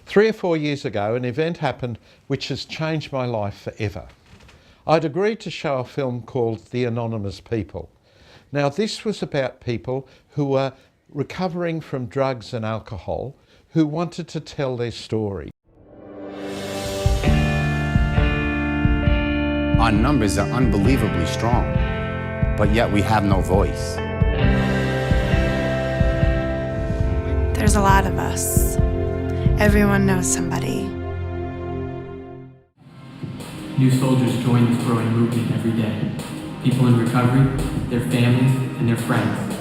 3 or 4 years ago, an event happened which has changed my life forever. I'd agreed to show a film called The Anonymous People. Now, this was about people who were recovering from drugs and alcohol who wanted to tell their story. Our numbers are unbelievably strong, but yet we have no voice. There's a lot of us. Everyone knows somebody. New soldiers join this growing movement every day. People in recovery, their families, and their friends,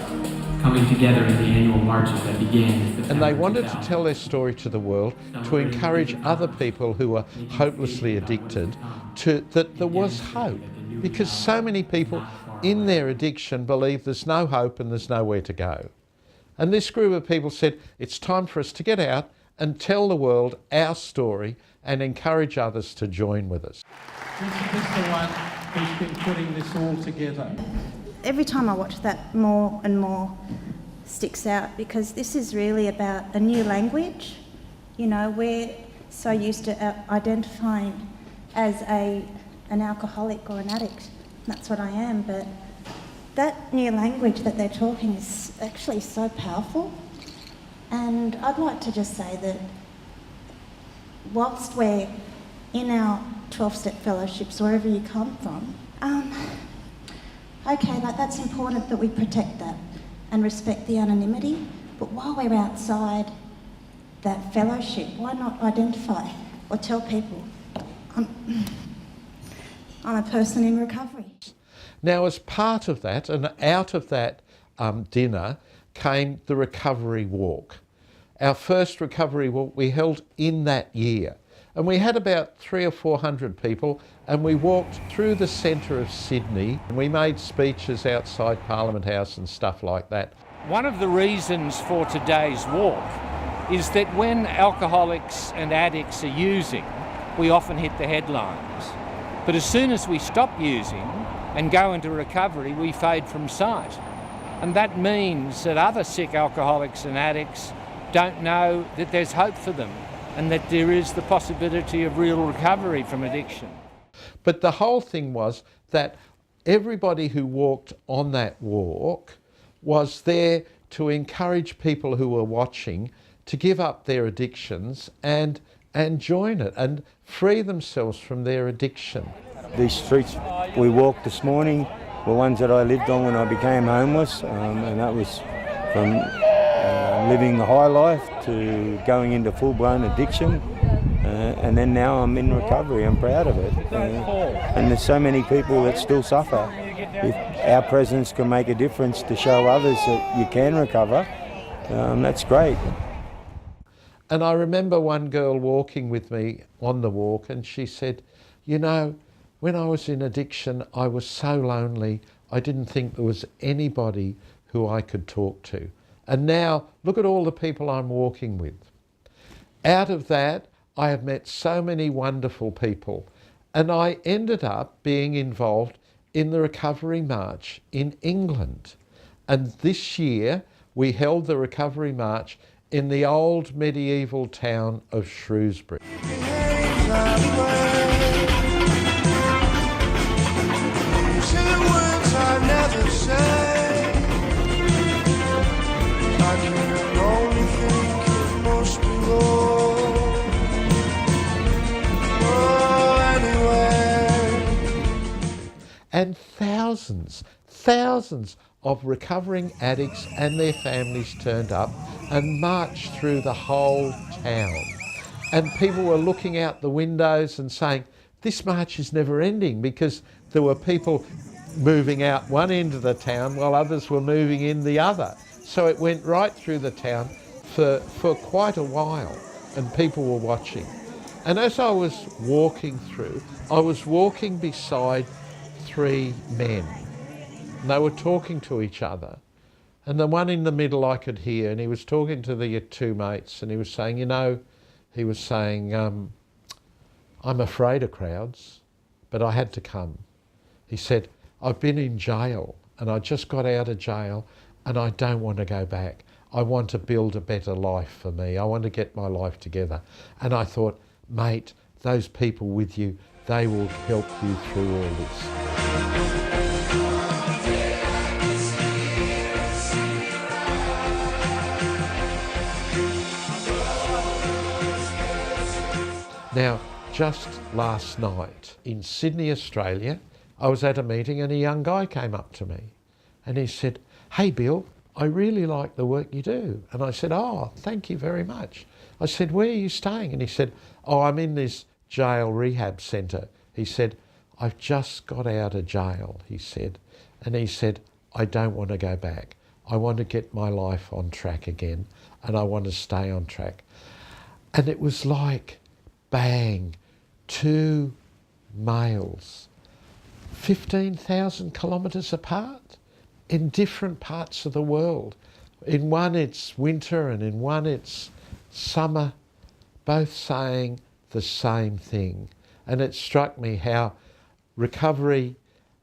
coming together in the annual marches that began in September. And they wanted to tell their story to the world, to encourage other people who were hopelessly addicted that there was hope. Because so many people in their addiction believe there's no hope and there's nowhere to go. And this group of people said, it's time for us to get out and tell the world our story and encourage others to join with us. This is the one who's been putting this all together. Every time I watch that, more and more sticks out, because this is really about a new language. You know, we're so used to identifying as an alcoholic or an addict. That's what I am, but that new language that they're talking is actually so powerful. And I'd like to just say that whilst we're in our 12-step fellowships, wherever you come from, okay, like that's important that we protect that and respect the anonymity, but while we're outside that fellowship, why not identify or tell people, I'm a person in recovery. Now, as part of that, and out of that dinner, came the recovery walk. Our first recovery walk we held in that year. And we had about 300 or 400 people, and we walked through the centre of Sydney, and we made speeches outside Parliament House and stuff like that. One of the reasons for today's walk is that when alcoholics and addicts are using, we often hit the headlines. But as soon as we stop using and go into recovery, we fade from sight. And that means that other sick alcoholics and addicts don't know that there's hope for them and that there is the possibility of real recovery from addiction. But the whole thing was that everybody who walked on that walk was there to encourage people who were watching to give up their addictions and join it and free themselves from their addiction. These streets we walked this morning were ones that I lived on when I became homeless, and that was from living the high life to going into full-blown addiction, and then now I'm in recovery. I'm proud of it, and there's so many people that still suffer. If our presence can make a difference to show others that you can recover, that's great. And I remember one girl walking with me on the walk, and she said, you know, when I was in addiction, I was so lonely, I didn't think there was anybody who I could talk to. And now, look at all the people I'm walking with. Out of that, I have met so many wonderful people. And I ended up being involved in the Recovery March in England. And this year, we held the Recovery March in the old medieval town of Shrewsbury. And thousands of recovering addicts and their families turned up and marched through the whole town. And people were looking out the windows and saying, this march is never ending, because there were people moving out one end of the town while others were moving in the other. So it went right through the town for quite a while, and people were watching. And as I was walking through, I was walking beside 3 men. And they were talking to each other. And the one in the middle I could hear, and he was talking to the 2 mates, and he was saying, you know, he was saying, I'm afraid of crowds, but I had to come. He said, I've been in jail, and I just got out of jail, and I don't want to go back. I want to build a better life for me. I want to get my life together. And I thought, mate, those people with you, they will help you through all this. Now, just last night in Sydney, Australia, I was at a meeting and a young guy came up to me and he said, "Hey Bill, I really like the work you do." And I said, "Oh, thank you very much." I said, "Where are you staying?" And he said, "Oh, I'm in this jail rehab centre." He said, "I've just got out of jail," he said. And he said, "I don't want to go back. I want to get my life on track again and I want to stay on track." And it was like, bang, two males, 15,000 kilometres apart in different parts of the world. In one it's winter and in one it's summer, both saying the same thing. And it struck me how recovery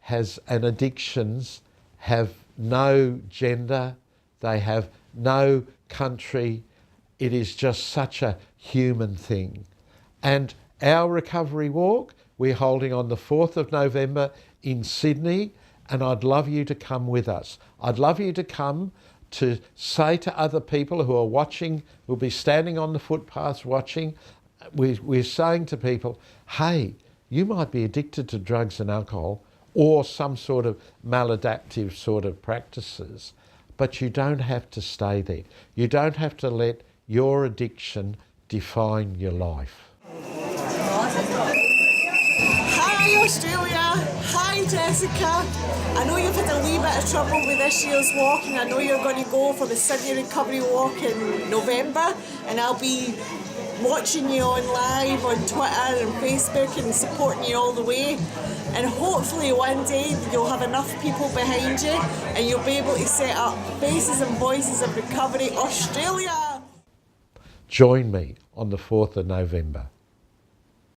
and addictions have no gender, they have no country. It is just such a human thing. And our recovery walk, we're holding on the 4th of November in Sydney, and I'd love you to come with us. I'd love you to come to say to other people who are watching, who'll be standing on the footpaths watching, we're saying to people, hey, you might be addicted to drugs and alcohol or some sort of maladaptive sort of practices, but you don't have to stay there. You don't have to let your addiction define your life. Hi Australia, hi Jessica. I know you've had a wee bit of trouble with this year's walk and I know you're going to go for the Sydney Recovery Walk in November, and I'll be watching you on live on Twitter and Facebook and supporting you all the way, and hopefully one day you'll have enough people behind you and you'll be able to set up Faces and Voices of Recovery Australia. Join me on the 4th of November.